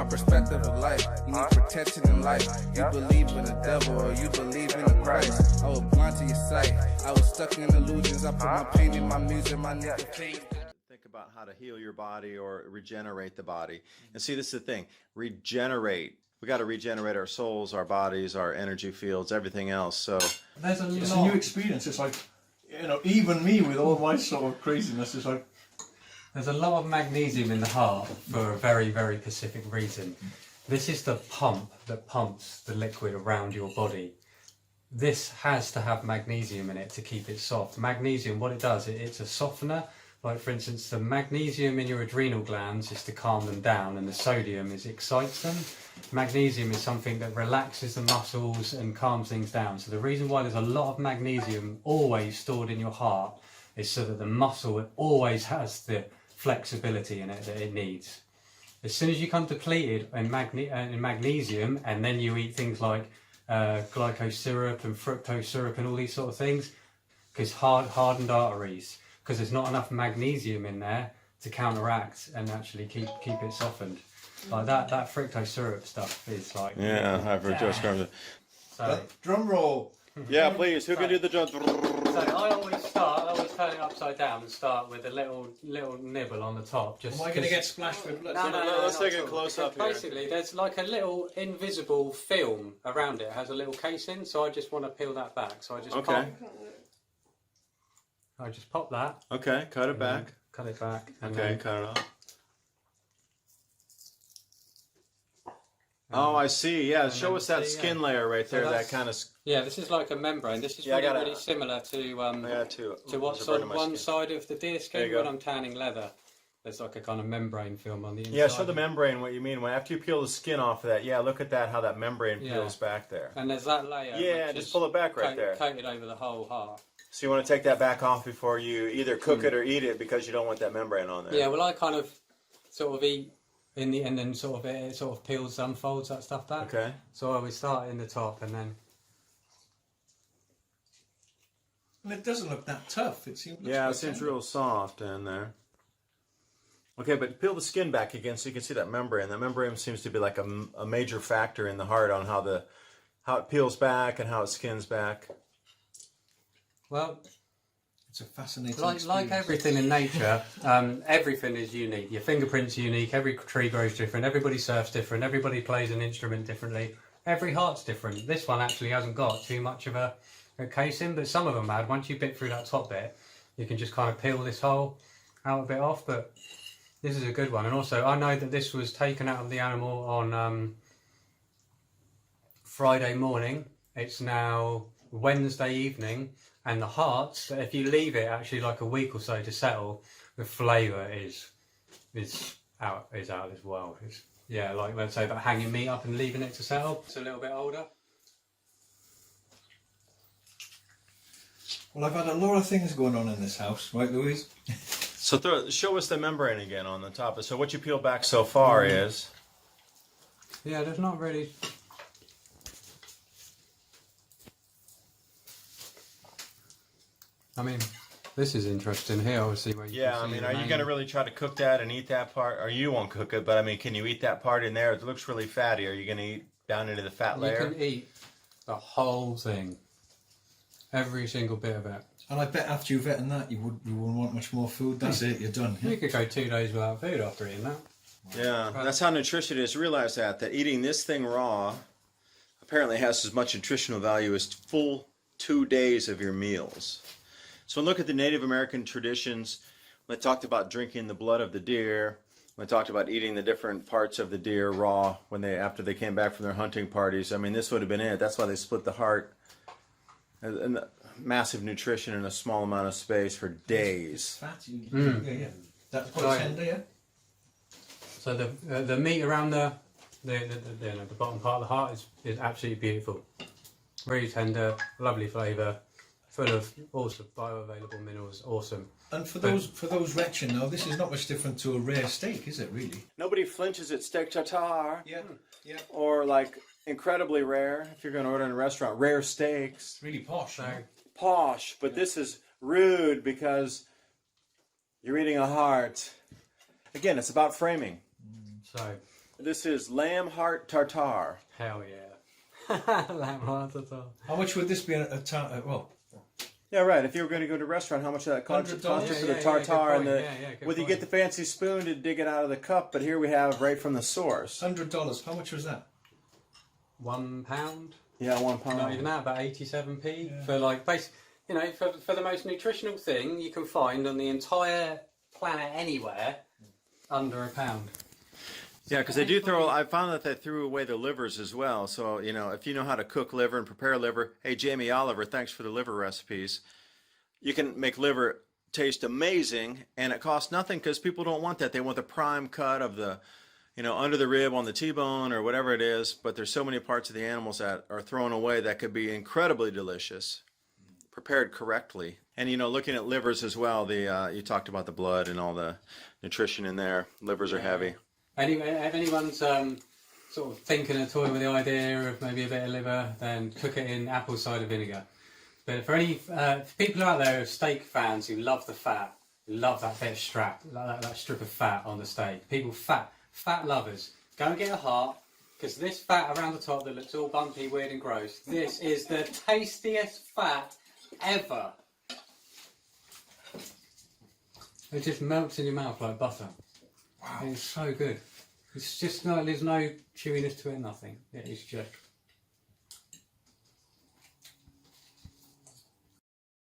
my perspective of life. You need protection in life. You believe in the devil or you believe in the Christ. I was blind to your sight. I was stuck in illusions. I put my pain in my music, my nigga. Think about how to heal your body or regenerate the body. And see, this is the thing. Regenerate. We got to regenerate our souls, our bodies, our energy fields, everything else. So it's a new experience. It's like, you know, even me with all my sort of craziness, it's like, there's a lot of magnesium in the heart for a very, very specific reason. This is the pump that pumps the liquid around your body. This has to have magnesium in it to keep it soft. Magnesium, what it does, it's a softener. Like, for instance, the magnesium in your adrenal glands is to calm them down, and the sodium excites them. Magnesium is something that relaxes the muscles and calms things down. So the reason why there's a lot of magnesium always stored in your heart is so that the muscle always has the flexibility in it that it needs. As soon as you come depleted in magnesium, and then you eat things like glycose syrup and fructose syrup and all these sort of things, because hardened arteries, because there's not enough magnesium in there to counteract and actually keep it softened. Like that fructose syrup stuff is like... yeah, high fructose corn. drum roll. Yeah, please. Who can do the drum? So I always turn it upside down and start with a little nibble on the top. Just Am I going to get splashed with blood? No, Let's take a close up here. Basically, there's like a little invisible film around it. It has a little casing, so I just want to peel that back. So I just pop that. Okay, cut it back. Cut it back. And Okay, cut it off. Oh, I see. Yeah, show us that skin layer right there. That kind of. Yeah, this is like a membrane. This is really similar to what's on one side of the deer skin when I'm tanning leather. There's like a kind of membrane film on the inside. Yeah, show the membrane what you mean. After you peel the skin off of that, yeah, look at that, how that membrane peels back there. And there's that layer. Yeah, just pull it back right there. Coated over the whole heart. So you want to take that back off before you either cook it or eat it because you don't want that membrane on there. Yeah, well, I kind of sort of eat in the end and sort of it sort of peels, unfolds that stuff back. Okay. So I would start in the top and then... And it doesn't look that tough. It seems real soft in there. Okay, but peel the skin back again so you can see that membrane. That membrane seems to be like a major factor in the heart on how it peels back and how it skins back. Well, it's a fascinating like everything in nature, everything is unique. Your fingerprint's unique, every tree grows different, everybody surfs different, everybody plays an instrument differently. Every heart's different. This one actually hasn't got too much of a casing, but some of them had. Once you bit through that top bit, you can just kind of peel this whole out a bit off, but this is a good one. And also, I know that this was taken out of the animal on Friday morning. It's now Wednesday evening, and the hearts, if you leave it actually like a week or so to settle, the flavour is out of this world. It's, yeah, like let's say about hanging meat up and leaving it to settle. It's a little bit older. Well, I've had a lot of things going on in this house, right, Louise? So show us the membrane again on the top. So what you peeled back so far is... Yeah, there's not really... I mean, this is interesting here, obviously. Where you yeah, I mean, are you going to really try to cook that and eat that part? Or you won't cook it, but I mean, can you eat that part in there? It looks really fatty. Are you going to eat down into the fat layer? You can eat the whole thing. Every single bit of it. And I bet after you've eaten that, you wouldn't want much more food. That's it, you're done. You could go 2 days without food after eating that. Yeah, that's how nutrition is. Realize that eating this thing raw apparently has as much nutritional value as full 2 days of your meals. So look at the Native American traditions. When I talked about drinking the blood of the deer, when I talked about eating the different parts of the deer raw after they came back from their hunting parties. I mean, this would have been it. That's why they split the heart. And massive nutrition in a small amount of space for days. Fatty. Yeah. That's quite tender, yeah. So the meat around the bottom part of the heart is absolutely beautiful. Really tender, lovely flavour, full of awesome bioavailable minerals. Awesome. And for those retching now, this is not much different to a rare steak, is it? Really? Nobody flinches at steak tartare. Yeah. Yeah. Or like incredibly rare. If you're going to order in a restaurant, rare steaks. Really posh. Posh, but this is rude because you're eating a heart. Again, it's about framing. So This is lamb heart tartare. Hell yeah. Lamb heart at all. How much would this be at a town? Well, Yeah, right. If you were going to go to a restaurant, how much would that cost? $100. Cost you for the Yeah, tartare and good the? point. Yeah, good Whether you point. get the fancy spoon to dig it out of the cup, but here we have right from the source. $100. How much was that? £1. Yeah, 1 pound. Not even that, about 87p for like you know, for the most nutritional thing you can find on the entire planet anywhere under £1. Yeah, because they do throw. I found that they threw away the livers as well. So you know, if you know how to cook liver and prepare liver, hey Jamie Oliver, thanks for the liver recipes. You can make liver taste amazing, and it costs nothing because people don't want that. They want the prime cut of the, you know, under the rib on the T-bone or whatever it is. But there's so many parts of the animals that are thrown away that could be incredibly delicious, prepared correctly. And you know, looking at livers as well. The you talked about the blood and all the nutrition in there. Livers are heavy. Anyway, if anyone's sort of thinking of toy with the idea of maybe a bit of liver, then cook it in apple cider vinegar. But for any people out there who are steak fans who love the fat, who love that bit of strap, that strip of fat on the steak, people fat lovers, go and get a heart, because this fat around the top that looks all bumpy, weird and gross, this is the tastiest fat ever. It just melts in your mouth like butter. Wow. It's so good. It's just there's no chewiness to it, nothing. It is just